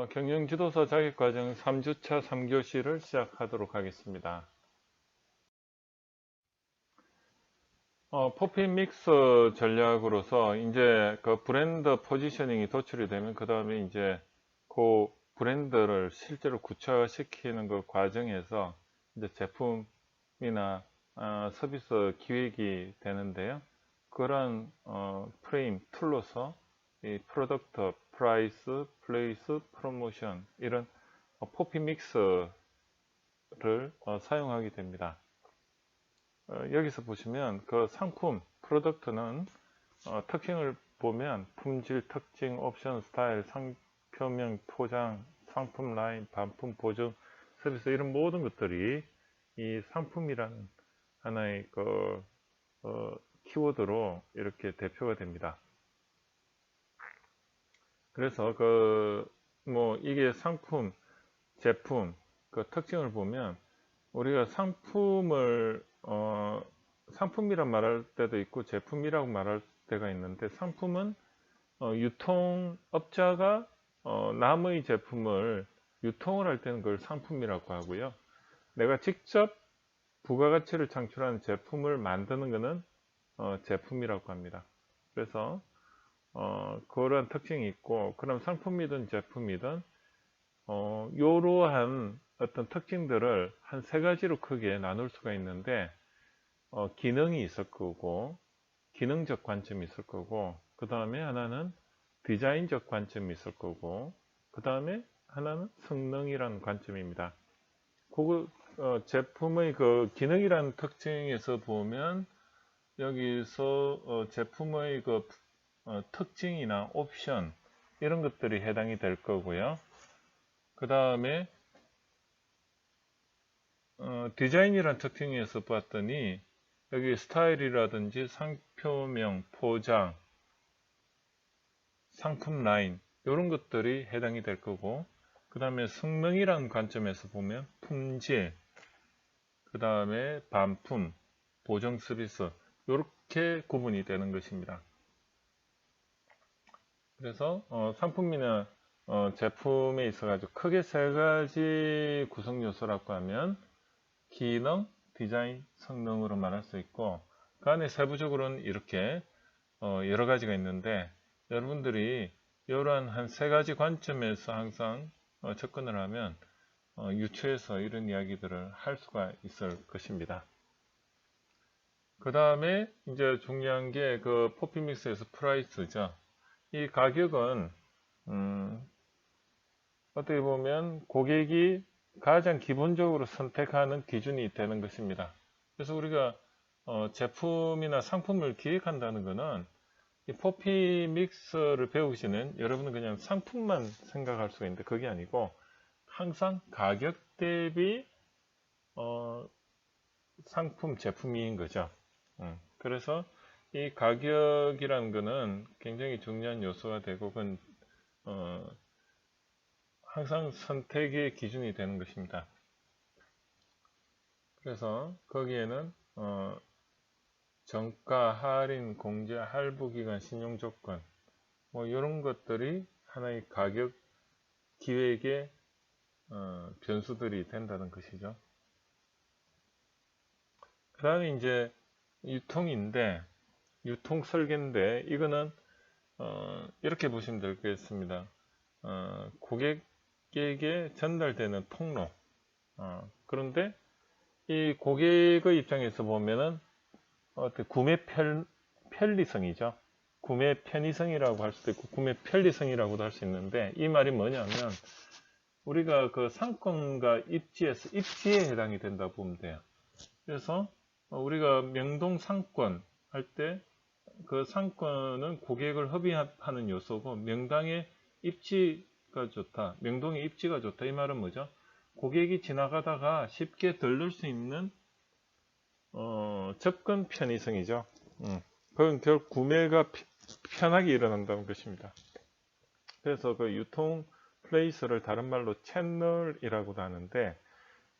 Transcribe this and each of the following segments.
경영지도사 자격과정 3주차 3교시를 시작하도록 하겠습니다. 포핀 믹스 전략으로서 이제 그 브랜드 포지셔닝이 도출이 되면 그 다음에 이제 그 브랜드를 실제로 구체화시키는 그 과정에서 이제 제품이나 서비스 기획이 되는데요. 그런 프레임 툴로서 이 프로덕트, 프라이스, 플레이스, 프로모션 이런 포피 믹스를 사용하게 됩니다. 여기서 보시면 그 상품, 프로덕트는 특징을 보면 품질, 특징, 옵션, 스타일, 상표명, 포장, 상품 라인, 반품, 보증, 서비스 이런 모든 것들이 이 상품이라는 하나의 그 키워드로 이렇게 대표가 됩니다. 그래서 이게 상품, 제품 그 특징을 보면 우리가 상품이란 말할 때도 있고 제품이라고 말할 때가 있는데, 상품은 유통업자가 남의 제품을 유통을 할 때는 그걸 상품이라고 하고요. 내가 직접 부가가치를 창출하는 제품을 만드는 것은 제품이라고 합니다. 그래서 그런 특징이 있고, 그럼 상품이든 제품이든 이러한 어떤 특징들을 한 세 가지로 크게 나눌 수가 있는데, 기능이 있을 거고, 기능적 관점이 있을 거고, 그 다음에 하나는 디자인적 관점이 있을 거고, 그 다음에 하나는 성능이라는 관점입니다. 제품의 그 기능이라는 특징에서 보면 여기서 제품의 그 특징이나 옵션 이런 것들이 해당이 될 거고요. 그 다음에 디자인이란 특징에서 봤더니 여기 스타일이라든지 상표명, 포장, 상품 라인 이런 것들이 해당이 될 거고, 그 다음에 성능이라는 관점에서 보면 품질, 그 다음에 반품, 보정 서비스 이렇게 구분이 되는 것입니다. 그래서 상품이나 제품에 있어 가지고 크게 세 가지 구성 요소라고 하면 기능, 디자인, 성능으로 말할 수 있고, 그 안에 세부적으로는 이렇게 여러 가지가 있는데, 여러분들이 이러한 한 세 가지 관점에서 항상 접근을 하면 유추해서 이런 이야기들을 할 수가 있을 것입니다. 그 다음에 이제 중요한 게 그 포피믹스에서 프라이스죠. 이 가격은 어떻게 보면 고객이 가장 기본적으로 선택하는 기준이 되는 것입니다. 그래서 우리가 제품이나 상품을 기획한다는 것은 이 포피 믹스를 배우시는 여러분은 그냥 상품만 생각할 수가 있는데, 그게 아니고 항상 가격 대비 상품, 제품인 거죠. 그래서 이 가격이라는 것은 굉장히 중요한 요소가 되고, 그건 항상 선택의 기준이 되는 것입니다. 그래서 거기에는 정가, 할인, 공제, 할부 기간, 신용 조건 이런 것들이 하나의 가격 기획의 변수들이 된다는 것이죠. 그 다음에 이제 유통인데, 유통 설계인데, 이거는 이렇게 보시면 되겠습니다. 고객에게 전달되는 통로. 그런데 이 고객의 입장에서 보면은 구매 편리성이죠. 구매 편의성이라고 할 수도 있고 구매 편리성이라고도 할 수 있는데, 이 말이 뭐냐면 우리가 그 상권과 입지에 해당이 된다고 보면 돼요. 그래서 우리가 명동 상권 할 때 그 상권은 고객을 흡입하는 요소고, 명당의 입지가 좋다, 명동의 입지가 좋다, 이 말은 뭐죠? 고객이 지나가다가 쉽게 들를 수 있는 접근 편의성이죠. 그건 결국 구매가 편하게 일어난다는 것입니다. 그래서 그 유통 플레이스를 다른 말로 채널이라고도 하는데,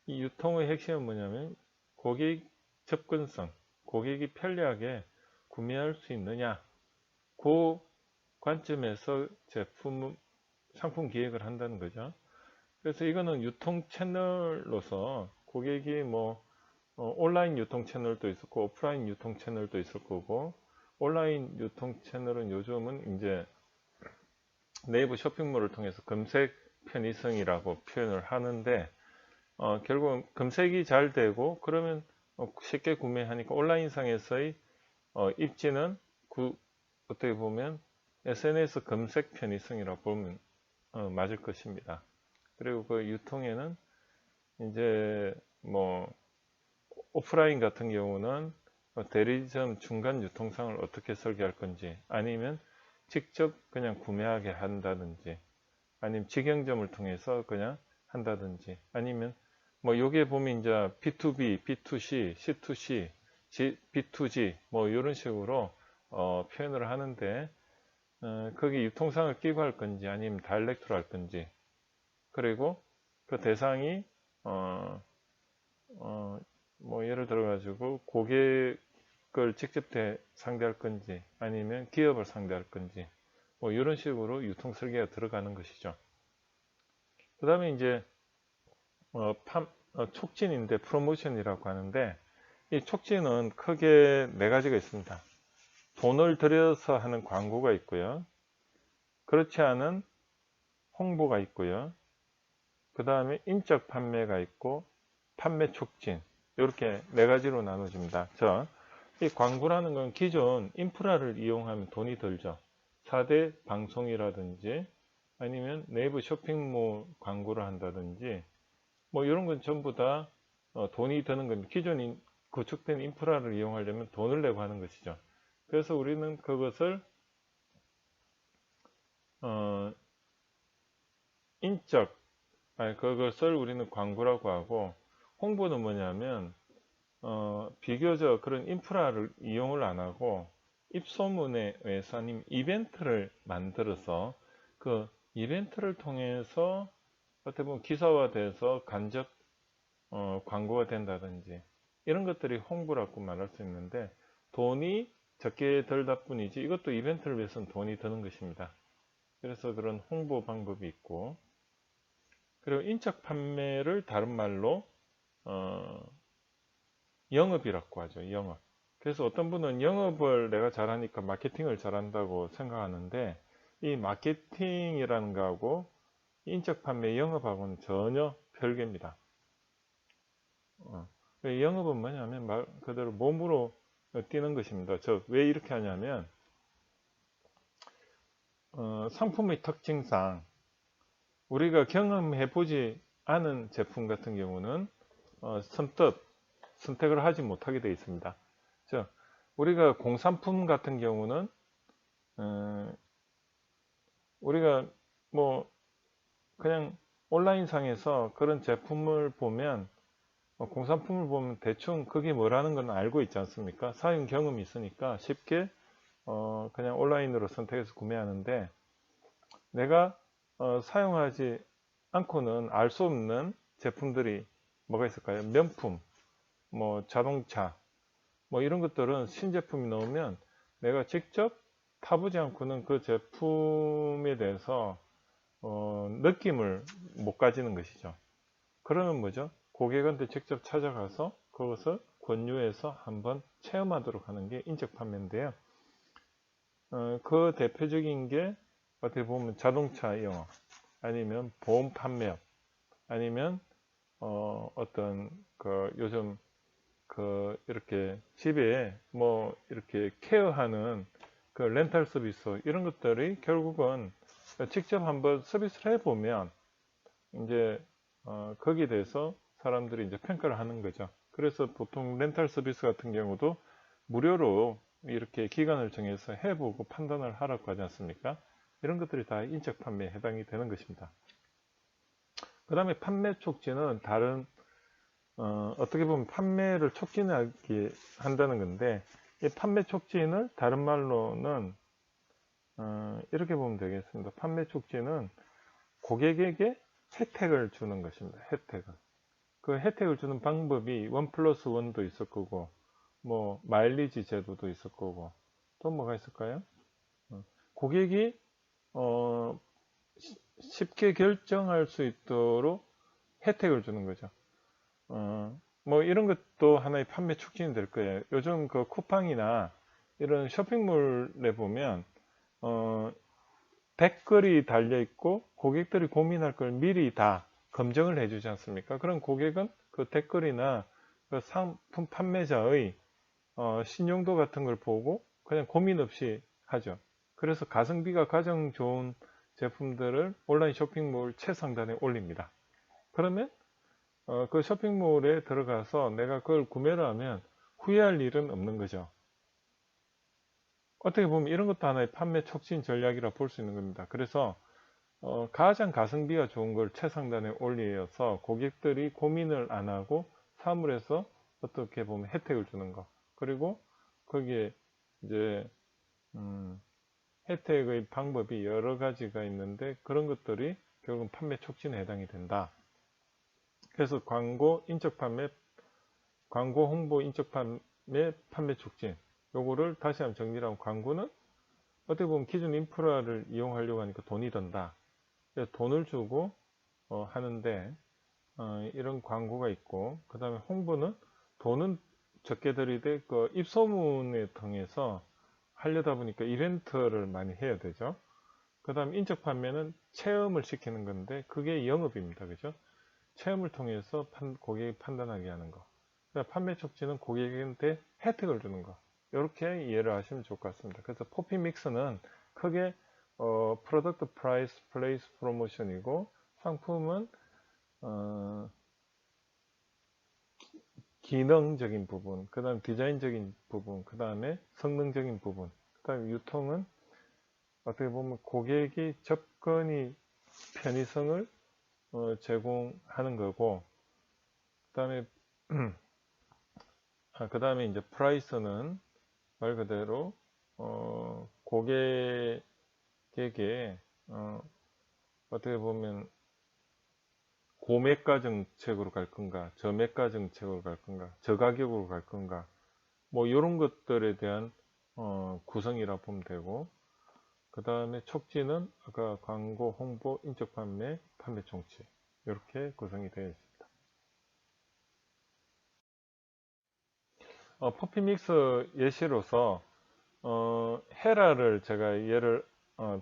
이 유통의 핵심은 뭐냐면 고객 접근성, 고객이 편리하게 구매할 수 있느냐, 그 관점에서 제품 상품 기획을 한다는 거죠. 그래서 이거는 유통 채널로서 고객이 뭐 온라인 유통 채널도 있었고 오프라인 유통 채널도 있을 거고, 온라인 유통 채널은 요즘은 이제 네이버 쇼핑몰을 통해서 검색 편의성이라고 표현을 하는데, 결국은 검색이 잘 되고 그러면 쉽게 구매하니까 온라인상에서의 입지는 어떻게 보면 SNS 검색 편의성이라고 보면 맞을 것입니다. 그리고 그 유통에는 이제 뭐 오프라인 같은 경우는 대리점 중간 유통상을 어떻게 설계할 건지, 아니면 직접 그냥 구매하게 한다든지, 아니면 직영점을 통해서 그냥 한다든지, 아니면 뭐 여기에 보면 이제 B2B, B2C, C2C, B2G 뭐 이런 식으로 표현을 하는데, 거기 유통상을 끼고 할 건지 아니면 다이렉트로 할 건지, 그리고 그 대상이 뭐 예를 들어 가지고 고객을 직접 상대할 건지 아니면 기업을 상대할 건지, 뭐 이런 식으로 유통 설계가 들어가는 것이죠. 그 다음에 이제 촉진인데 프로모션이라고 하는데, 이 촉진은 크게 네 가지가 있습니다. 돈을 들여서 하는 광고가 있고요, 그렇지 않은 홍보가 있고요, 그 다음에 인적 판매가 있고 판매 촉진, 이렇게 네 가지로 나눠집니다. 이 광고라는 건 기존 인프라를 이용하면 돈이 들죠. 4대 방송이라든지 아니면 네이버 쇼핑몰 광고를 한다든지, 뭐 이런 건 전부 다 돈이 드는 겁니다. 기존 구축된 인프라를 이용하려면 돈을 내고 하는 것이죠. 그래서 우리는 그것을 인적, 그것을 우리는 광고라고 하고, 홍보는 뭐냐면 비교적 그런 인프라를 이용을 안 하고 입소문에 의해서 아니면 이벤트를 만들어서 그 이벤트를 통해서 어떻게 보면 기사화돼서 간접 광고가 된다든지, 이런 것들이 홍보라고 말할 수 있는데, 돈이 적게 들다 뿐이지 이것도 이벤트를 위해서는 돈이 드는 것입니다. 그래서 그런 홍보 방법이 있고, 그리고 인적 판매를 다른 말로 영업이라고 하죠. 영업. 그래서 어떤 분은 영업을 내가 잘하니까 마케팅을 잘한다고 생각하는데, 이 마케팅이라는 거하고 인적 판매 영업하고는 전혀 별개입니다. 영업은 뭐냐면 말 그대로 몸으로 뛰는 것입니다. 왜 이렇게 하냐면 상품의 특징상 우리가 경험해 보지 않은 제품 같은 경우는 선뜻 선택을 하지 못하게 되어 있습니다. 우리가 공산품 같은 경우는 우리가 뭐 그냥 온라인상에서 그런 제품을 보면, 공산품을 보면 대충 그게 뭐라는 건 알고 있지 않습니까? 사용 경험이 있으니까 쉽게 그냥 온라인으로 선택해서 구매하는데, 내가 사용하지 않고는 알 수 없는 제품들이 뭐가 있을까요? 명품, 뭐 자동차, 뭐 이런 것들은 신제품이 나오면 내가 직접 타보지 않고는 그 제품에 대해서 느낌을 못 가지는 것이죠. 그러면 뭐죠? 고객한테 직접 찾아가서 그것을 권유해서 한번 체험하도록 하는 게 인적 판매인데요. 그 대표적인 게 어떻게 보면 자동차 영업, 아니면 보험 판매업, 아니면 어떤 그 요즘 그 이렇게 집에 뭐 이렇게 케어하는 그 렌탈 서비스, 이런 것들이 결국은 직접 한번 서비스를 해보면 이제 거기에 대해서 사람들이 이제 평가를 하는 거죠. 그래서 보통 렌탈 서비스 같은 경우도 무료로 이렇게 기간을 정해서 해보고 판단을 하라고 하지 않습니까? 이런 것들이 다 인적 판매에 해당이 되는 것입니다. 그 다음에 판매 촉진은 다른 어떻게 보면 판매를 촉진하게 한다는 건데, 이 판매 촉진을 다른 말로는 이렇게 보면 되겠습니다. 판매 촉진은 고객에게 혜택을 주는 것입니다. 혜택을. 그 혜택을 주는 방법이 1+1도 있을 거고, 뭐 마일리지 제도도 있을 거고, 또 뭐가 있을까요? 고객이 쉽게 결정할 수 있도록 혜택을 주는 거죠. 뭐 이런 것도 하나의 판매 촉진이 될 거예요. 요즘 그 쿠팡이나 이런 쇼핑몰에 보면 댓글이 달려 있고 고객들이 고민할 걸 미리 다 검증을 해주지 않습니까? 그럼 고객은 그 댓글이나 그 상품 판매자의 신용도 같은 걸 보고 그냥 고민 없이 하죠. 그래서 가성비가 가장 좋은 제품들을 온라인 쇼핑몰 최상단에 올립니다. 그러면 그 쇼핑몰에 들어가서 내가 그걸 구매를 하면 후회할 일은 없는 거죠. 어떻게 보면 이런 것도 하나의 판매 촉진 전략이라 볼 수 있는 겁니다. 그래서 가장 가성비가 좋은 걸 최상단에 올려서 고객들이 고민을 안 하고 사물에서 어떻게 보면 혜택을 주는 거. 그리고 거기에 이제 혜택의 방법이 여러 가지가 있는데 그런 것들이 결국은 판매 촉진에 해당이 된다. 그래서 광고, 인적 판매, 광고 홍보, 인적 판매, 판매 촉진. 요거를 다시 한번 정리를 하면 광고는 어떻게 보면 기존 인프라를 이용하려고 하니까 돈이 든다. 그래서 돈을 주고 하는데 이런 광고가 있고, 그 다음에 홍보는 돈은 적게 들이되 그 입소문을 통해서 하려다 보니까 이벤트를 많이 해야 되죠. 그 다음 인적 판매는 체험을 시키는 건데 그게 영업입니다. 그죠? 체험을 통해서 고객이 판단하게 하는 거. 판매 촉진은 고객한테 혜택을 주는 거. 이렇게 이해를 하시면 좋을 것 같습니다. 그래서 포피 믹스는 크게 프로덕트 프라이스 플레이스 프로모션이고 상품은 기능적인 부분, 그 다음 디자인적인 부분, 그 다음에 성능적인 부분, 그 다음에 유통은 어떻게 보면 고객이 접근이 편의성을 제공하는 거고, 그 다음에 그 다음에 이제 프라이스는 말 그대로 고객에게 어떻게 보면 고매가 정책으로 갈 건가, 저매가 정책으로 갈 건가, 저가격으로 갈 건가, 뭐 이런 것들에 대한 구성이라 보면 되고, 그 다음에 촉진은 아까 광고, 홍보, 인적 판매, 판매 총치 이렇게 구성이 되어 있습니다. 퍼피믹스 예시로서 헤라를 제가 예를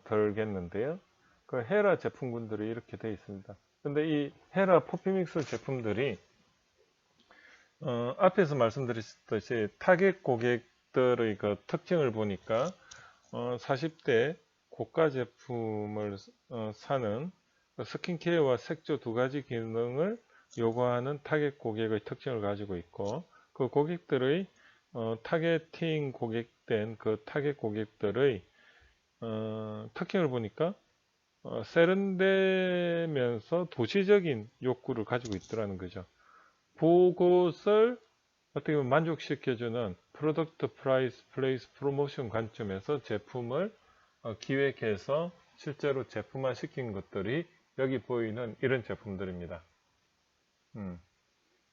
들겠는데요. 그 헤라 제품군들이 이렇게 되어 있습니다. 근데 이 헤라 퍼피믹스 제품들이 앞에서 말씀드렸듯이 타겟 고객들의 그 특징을 보니까 40대 고가 제품을 사는 스킨케어와 색조 두 가지 기능을 요구하는 타겟 고객의 특징을 가지고 있고 그 고객들의 타겟팅 고객된 그 타겟 고객들의 특징을 보니까 세련되면서 도시적인 욕구를 가지고 있더라는 거죠. 그것을 어떻게 보면 만족시켜주는 프로덕트 프라이스 플레이스 프로모션 관점에서 제품을 기획해서 실제로 제품화 시킨 것들이 여기 보이는 이런 제품들입니다.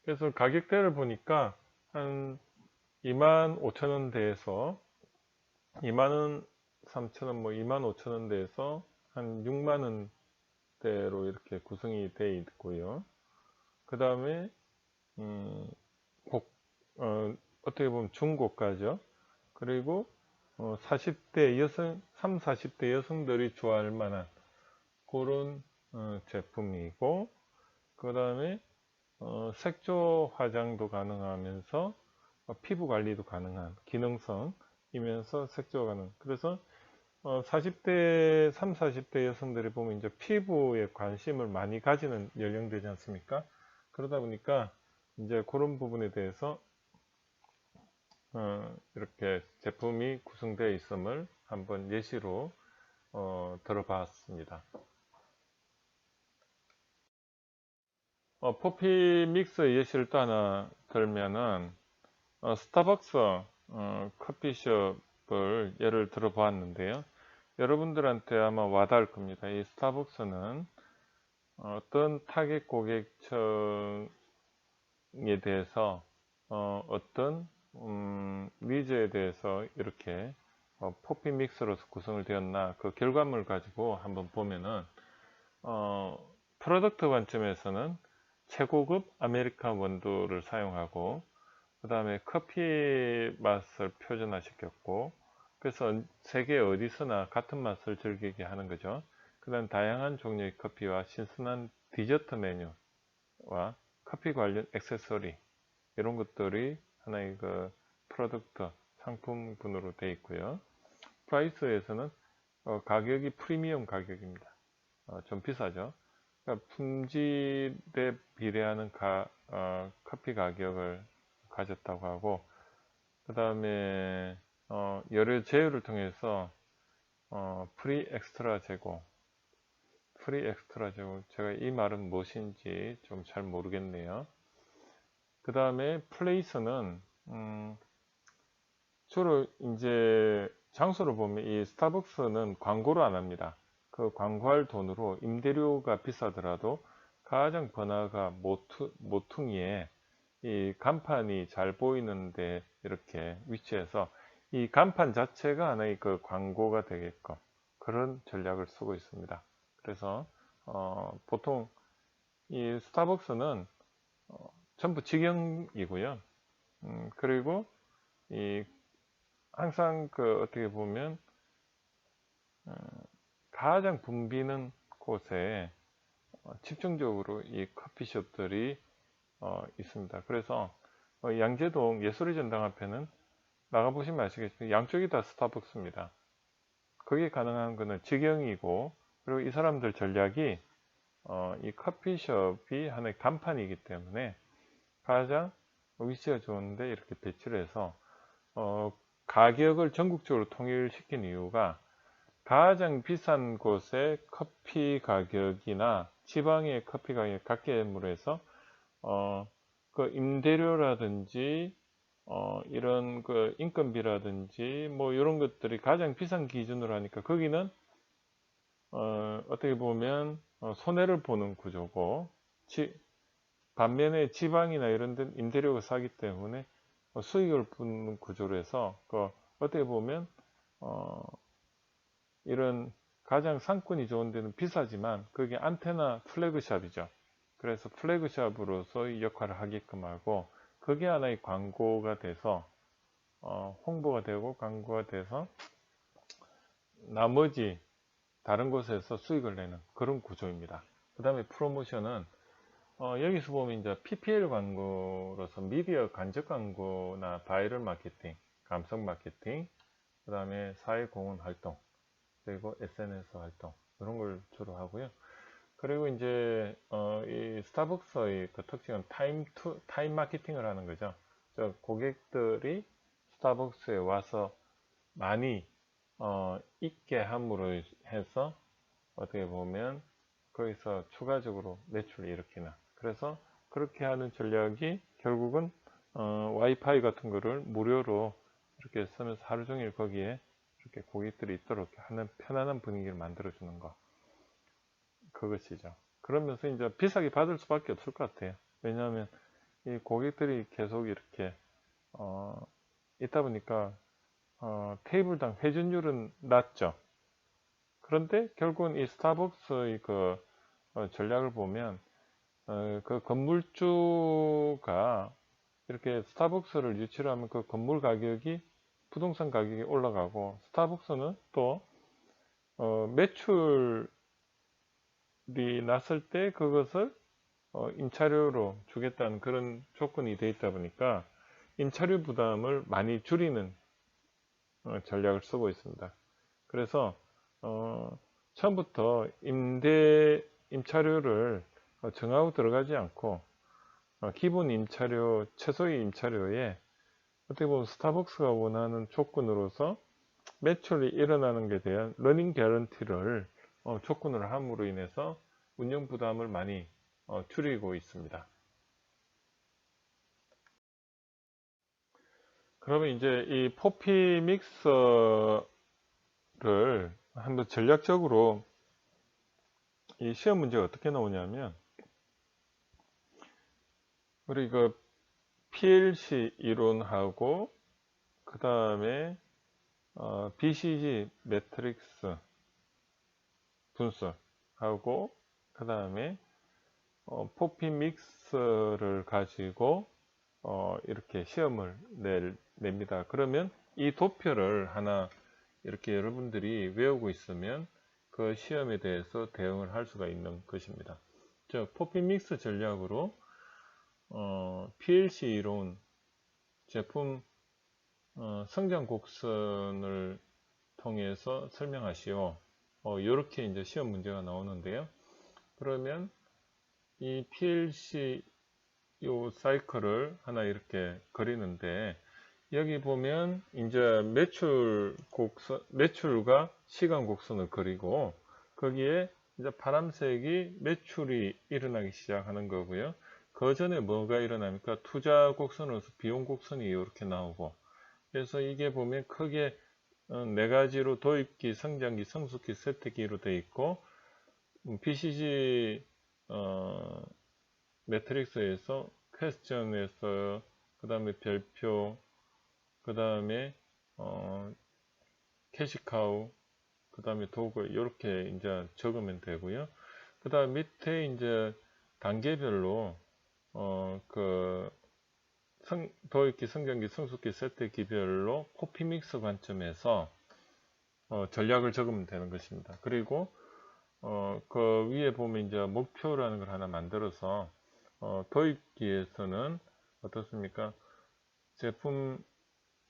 그래서 가격대를 보니까 한 25,000원대에서 23,000원, 뭐 25,000원대에서 한 6만원대로 이렇게 구성이 되어 있고요. 그 다음에 어떻게 보면 중고가죠. 그리고 40대 여성, 3, 40대 여성들이 좋아할 만한 그런 제품이고, 그 다음에 색조 화장도 가능하면서 피부 관리도 가능한 기능성이면서 색조 가능. 그래서 40대, 3, 40대 여성들이 보면 이제 피부에 관심을 많이 가지는 연령대지 않습니까? 그러다 보니까 이제 그런 부분에 대해서 이렇게 제품이 구성되어 있음을 한번 예시로 들어봤습니다. 포피 믹스 예시를 또 하나 들면은 스타벅스 커피숍을 예를 들어 보았는데요. 여러분들한테 아마 와닿을 겁니다. 이 스타벅스는 어떤 타겟 고객층에 대해서 어떤 니즈에 대해서 이렇게 포피 믹스로서 구성을 되었나 그 결과물 가지고 한번 보면은 프로덕트 관점에서는 최고급 아메리칸 원두를 사용하고, 그 다음에 커피 맛을 표준화시켰고, 그래서 세계 어디서나 같은 맛을 즐기게 하는 거죠. 그 다음 다양한 종류의 커피와 신선한 디저트 메뉴와 커피 관련 액세서리, 이런 것들이 하나의 그 프로덕트 상품군으로 되어 있고요. 프라이스에서는 가격이 프리미엄 가격입니다. 좀 비싸죠. 그러니까 품질에 비례하는 커피 가격을 가졌다고 하고, 그 다음에 여러 제휴를 통해서 프리 엑스트라 제공, 제가 이 말은 무엇인지 좀 잘 모르겠네요. 그 다음에 플레이스는 주로 이제 장소를 보면 이 스타벅스는 광고를 안 합니다. 그 광고할 돈으로 임대료가 비싸더라도 가장 번화가 모퉁이에 이 간판이 잘 보이는데 이렇게 위치해서 이 간판 자체가 하나의 그 광고가 되게끔 그런 전략을 쓰고 있습니다. 그래서 보통 이 스타벅스는 전부 직영이고요. 그리고 이 항상 그 어떻게 보면 가장 붐비는 곳에 집중적으로 이 커피숍들이 있습니다. 그래서 양재동 예술의 전당 앞에는 나가보시면 아시겠지만 양쪽이 다 스타벅스입니다. 그게 가능한 것은 직영이고, 그리고 이 사람들 전략이 이 커피숍이 하나의 간판이기 때문에 가장 위치가 좋은데 이렇게 배치를 해서 가격을 전국적으로 통일시킨 이유가 가장 비싼 곳의 커피 가격이나 지방의 커피 가격이 같게 됨으로 해서 그 임대료라든지 이런 그 인건비라든지 뭐 이런 것들이 가장 비싼 기준으로 하니까 거기는 어떻게 보면 손해를 보는 구조고, 반면에 지방이나 이런 데는 임대료가 싸기 때문에 수익을 보는 구조로 해서 어떻게 보면 이런 가장 상권이 좋은 데는 비싸지만 그게 안테나 플래그샵이죠. 그래서 플래그샵으로서 역할을 하게끔 하고, 그게 하나의 광고가 돼서 홍보가 되고 광고가 돼서 나머지 다른 곳에서 수익을 내는 그런 구조입니다. 그 다음에 프로모션은 여기서 보면 이제 PPL 광고로서 미디어 간접 광고나 바이럴 마케팅, 감성 마케팅, 그 다음에 사회공헌 활동, 그리고 SNS 활동, 이런 걸 주로 하고요. 그리고 이제 이 스타벅스의 그 특징은 타임 마케팅을 하는 거죠. 고객들이 스타벅스에 와서 많이 있게 함으로 해서 어떻게 보면 거기서 추가적으로 매출을 일으키는, 그래서 그렇게 하는 전략이 결국은 와이파이 같은 거를 무료로 이렇게 쓰면서 하루 종일 거기에 이렇게 고객들이 있도록 하는 편안한 분위기를 만들어 주는 거, 그것이죠. 그러면서 이제 비싸게 받을 수밖에 없을 것 같아요. 왜냐하면 이 고객들이 계속 이렇게 있다 보니까 테이블당 회전율은 낮죠. 그런데 결국은 이 스타벅스의 그 전략을 보면 그 건물주가 이렇게 스타벅스를 유치를 하면 그 건물 가격이, 부동산 가격이 올라가고, 스타벅스는 또 매출이 났을 때 그것을 임차료로 주겠다는 그런 조건이 되어 있다 보니까 임차료 부담을 많이 줄이는 전략을 쓰고 있습니다. 그래서 처음부터 임차료를 정하고 들어가지 않고 기본 임차료, 최소의 임차료에 어떻게 보면 스타벅스가 원하는 조건으로서 매출이 일어나는 게 대한 러닝 개런티를 조건으로 함으로 인해서 운영 부담을 많이 줄이고 있습니다. 그러면 이제 이 포피 믹서를 한번 전략적으로 이 시험 문제가 어떻게 나오냐면, 우리 그 PLC 이론하고 그 다음에 BCG 매트릭스 분석하고 그 다음에 포피 믹스를 가지고 이렇게 시험을 냅니다. 그러면 이 도표를 하나 이렇게 여러분들이 외우고 있으면 그 시험에 대해서 대응을 할 수가 있는 것입니다. 즉, 포피 믹스 전략으로 PLC 이론, 제품 성장 곡선을 통해서 설명하시오. 이렇게 이제 시험 문제가 나오는데요. 그러면 이 PLC 요 사이클을 하나 이렇게 그리는데, 여기 보면 이제 매출과 시간 곡선을 그리고, 거기에 이제 파란색이 매출이 일어나기 시작하는 거고요. 그 전에 뭐가 일어납니까? 투자 곡선으로서 비용 곡선이 이렇게 나오고, 그래서 이게 보면 크게 네 가지로 도입기, 성장기, 성숙기, 세태기로 되어 있고, BCG 매트릭스에서 퀘스천에서 그 다음에 별표, 그 다음에 캐시카우, 그 다음에 도구 이렇게 이제 적으면 되고요. 그 다음 밑에 이제 단계별로 그 도입기, 성장기, 성숙기, 세태기별로 포피믹스 관점에서 전략을 적으면 되는 것입니다. 그리고 그 위에 보면 이제 목표라는 걸 하나 만들어서 도입기에서는 어떻습니까? 제품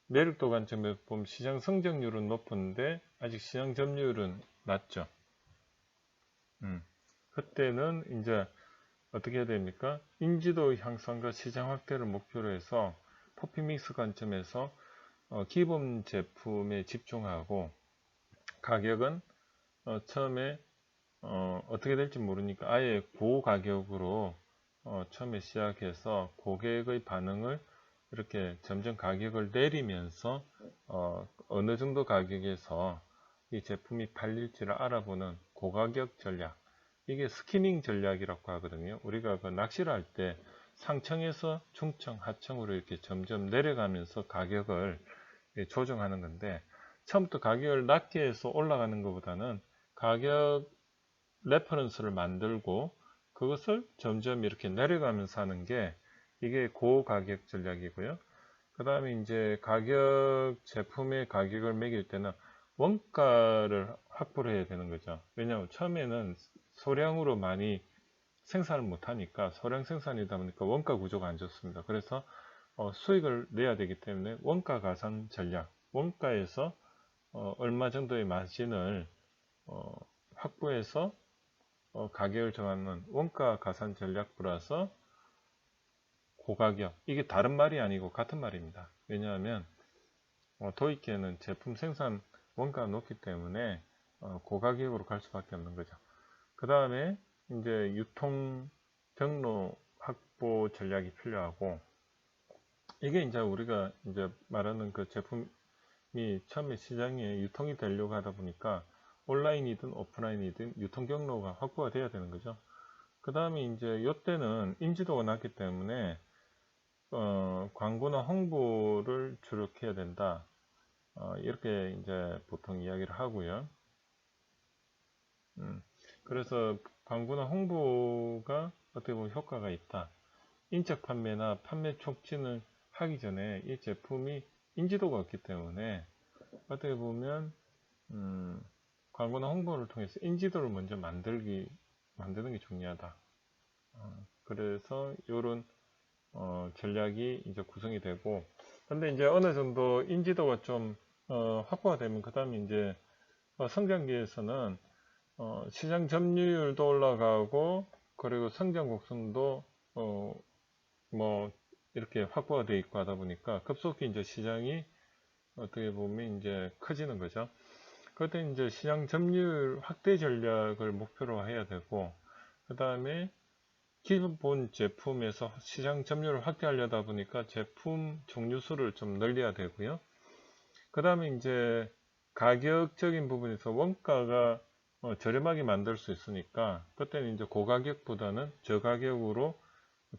매력도 관점에서 보면 시장 성장률은 높은데 아직 시장 점유율은 낮죠. 그때는 이제 어떻게 해야 됩니까? 인지도 향상과 시장 확대를 목표로 해서 포피믹스 관점에서 기본 제품에 집중하고, 가격은 처음에 어떻게 될지 모르니까 아예 고가격으로 처음에 시작해서 고객의 반응을 이렇게 점점 가격을 내리면서 어느 정도 가격에서 이 제품이 팔릴지를 알아보는 고가격 전략, 이게 스키밍 전략이라고 하거든요. 우리가 그 낚시를 할 때 상층에서 중층, 하층으로 이렇게 점점 내려가면서 가격을 조정하는 건데, 처음부터 가격을 낮게 해서 올라가는 것보다는 가격 레퍼런스를 만들고 그것을 점점 이렇게 내려가면서 하는 게 이게 고가격 전략이고요. 그 다음에 이제 제품의 가격을 매길 때는 원가를 확보를 해야 되는 거죠. 왜냐하면 처음에는 소량으로 많이 생산을 못하니까, 소량 생산이다 보니까 원가 구조가 안 좋습니다. 그래서 수익을 내야 되기 때문에 원가 가산 전략, 원가에서 얼마 정도의 마진을 확보해서 가격을 정하는 원가 가산 전략 플러스 고가격, 이게 다른 말이 아니고 같은 말입니다. 왜냐하면 도입기에는 제품 생산 원가가 높기 때문에 고가격으로 갈 수밖에 없는 거죠. 그 다음에 이제 유통 경로 확보 전략이 필요하고, 이게 이제 우리가 이제 말하는 그 제품이 처음에 시장에 유통이 되려고 하다 보니까 온라인이든 오프라인이든 유통 경로가 확보가 돼야 되는 거죠. 그 다음에 이제 이때는 인지도가 낮기 때문에 광고나 홍보를 주력해야 된다. 이렇게 이제 보통 이야기를 하고요. 그래서 광고나 홍보가 어떻게 보면 효과가 있다. 인적 판매나 판매 촉진을 하기 전에 이 제품이 인지도가 없기 때문에 어떻게 보면 광고나 홍보를 통해서 인지도를 먼저 만드는 게 중요하다. 그래서 이런 전략이 이제 구성이 되고, 근데 이제 어느 정도 인지도가 좀 확보가 되면 그 다음에 이제 성장기에서는 시장 점유율도 올라가고, 그리고 성장 곡선도 뭐 이렇게 확보가 되어 있고 하다 보니까 급속히 이제 시장이 어떻게 보면 이제 커지는 거죠. 그때 이제 시장 점유율 확대 전략을 목표로 해야 되고, 그 다음에 기본 제품에서 시장 점유율을 확대하려다 보니까 제품 종류 수를 좀 늘려야 되고요. 그 다음에 이제 가격적인 부분에서 원가가 저렴하게 만들 수 있으니까, 그때는 이제 고가격보다는 저가격으로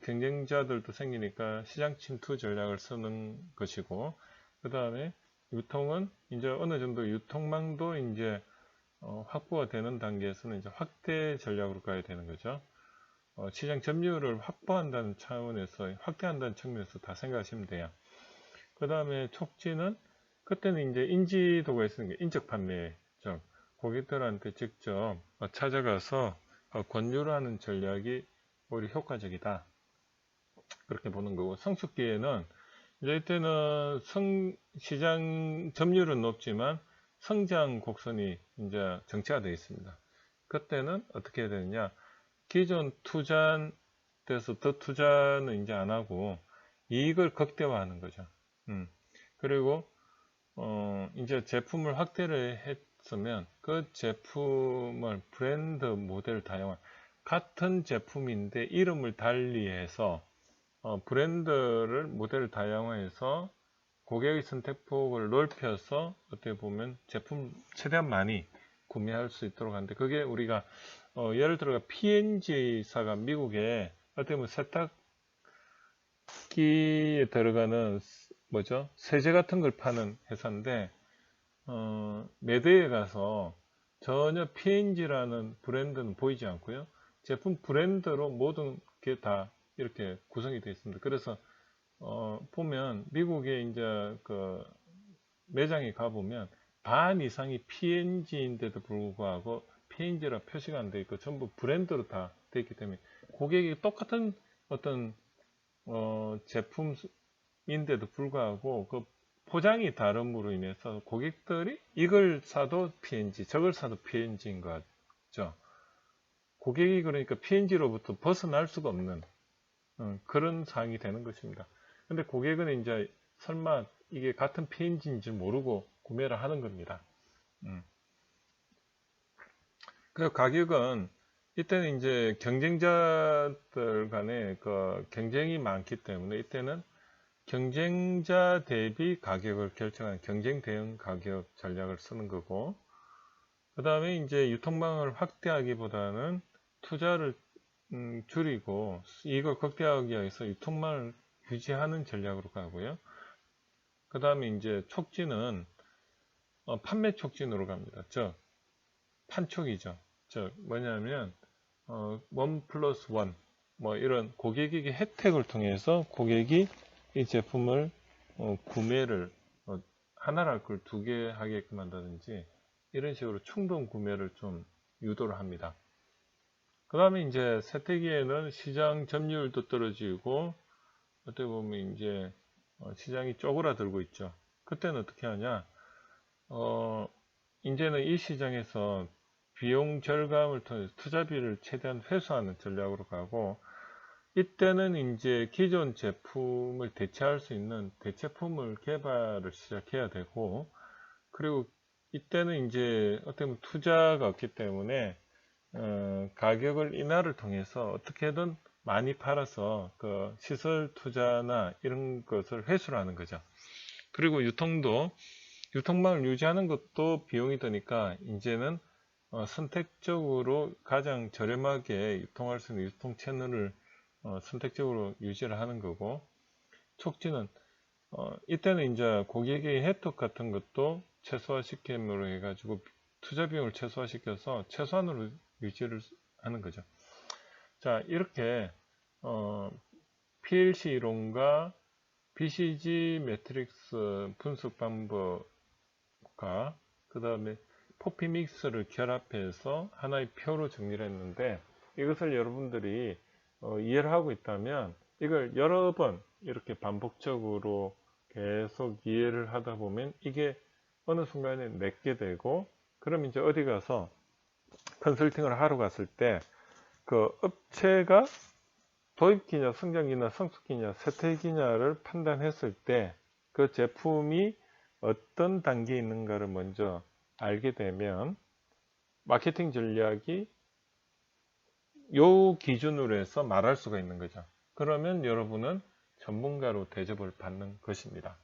경쟁자들도 생기니까 시장 침투 전략을 쓰는 것이고, 그 다음에 유통은 이제 어느 정도 유통망도 이제 확보가 되는 단계에서는 이제 확대 전략으로 가야 되는 거죠. 시장 점유율을 확보한다는 차원에서, 확대한다는 측면에서 다 생각하시면 돼요. 그 다음에 촉진은, 그때는 이제 인지도가 있으는 게 인적 판매죠. 고객들한테 직접 찾아가서 권유를 하는 전략이 오히려 효과적이다. 그렇게 보는 거고, 성숙기에는 이제 이때는 시장 점유율은 높지만 성장 곡선이 이제 정체화되어 있습니다. 그때는 어떻게 해야 되느냐? 기존 투자돼서 더 투자는 이제 안 하고 이익을 극대화하는 거죠. 그리고 이제 제품을 확대를 했으면 그 제품을 브랜드 모델을 다양한, 같은 제품인데 이름을 달리해서 브랜드를 모델을 다양화해서 고객의 선택폭을 넓혀서 어떻게 보면 제품 최대한 많이 구매할 수 있도록 하는데, 그게 우리가 예를 들어 P&G사가 미국에 어떻게 보면 세탁기에 들어가는 뭐죠? 세제 같은 걸 파는 회사인데, 매대에 가서 전혀 P&G라는 브랜드는 보이지 않고요. 제품 브랜드로 모든 게 다 이렇게 구성이 되어 있습니다. 그래서 보면 미국에 이제 그 매장에 가보면 반 이상이 P&G인데도 불구하고 P&G라 표시가 안 되어 있고 전부 브랜드로 다 되어 있기 때문에 고객이 똑같은 어떤 제품인데도 불구하고 그 포장이 다름으로 인해서 고객들이 이걸 사도 P&G, 저걸 사도 P&G인 거죠. 고객이 그러니까 P&G로부터 벗어날 수가 없는 그런 상황이 되는 것입니다. 근데 고객은 이제 설마 이게 같은 P&G인지 모르고 구매를 하는 겁니다. 그 가격은 이때는 이제 경쟁자들 간에 그 경쟁이 많기 때문에 이때는 경쟁자 대비 가격을 결정하는 경쟁 대응 가격 전략을 쓰는 거고, 그 다음에 이제 유통망을 확대하기보다는 투자를 줄이고 이걸 극대화하기 위해서 유통망을 유지하는 전략으로 가고요. 그 다음에 이제 촉진은 판매 촉진으로 갑니다. 즉 판촉이죠. 즉 뭐냐면 1 플러스 1 뭐 이런 고객에게 혜택을 통해서 고객이 이 제품을 구매를 하나를 할 걸 두 개 하게끔 한다든지 이런 식으로 충동 구매를 좀 유도를 합니다. 그 다음에 이제 세태기에는 시장 점유율도 떨어지고 어떻게 보면 이제 시장이 쪼그라들고 있죠. 그때는 어떻게 하냐? 이제는 이 시장에서 비용 절감을 통해서 투자비를 최대한 회수하는 전략으로 가고, 이때는 이제 기존 제품을 대체할 수 있는 대체품을 개발을 시작해야 되고, 그리고 이때는 이제 어떻게 보면 투자가 없기 때문에 가격을 인하를 통해서 어떻게든 많이 팔아서 그 시설 투자나 이런 것을 회수를 하는 거죠. 그리고 유통망을 유지하는 것도 비용이 드니까 이제는 선택적으로 가장 저렴하게 유통할 수 있는 유통 채널을 선택적으로 유지를 하는 거고, 촉진은 이때는 이제 고객의 혜택 같은 것도 최소화시킴으로 해가지고 투자 비용을 최소화시켜서 최소한으로 유지를 하는 거죠. 자, 이렇게 PLC 이론과 BCG 매트릭스 분석 방법과 그 다음에 포피 믹스를 결합해서 하나의 표로 정리를 했는데, 이것을 여러분들이 이해를 하고 있다면 이걸 여러 번 이렇게 반복적으로 계속 이해를 하다 보면 이게 어느 순간에 내게 되고, 그럼 이제 어디 가서 컨설팅을 하러 갔을 때 그 업체가 도입기냐 성장기냐 성숙기냐 쇠퇴기냐를 판단했을 때 그 제품이 어떤 단계에 있는가를 먼저 알게 되면 마케팅 전략이 요 기준으로 해서 말할 수가 있는 거죠. 그러면 여러분은 전문가로 대접을 받는 것입니다.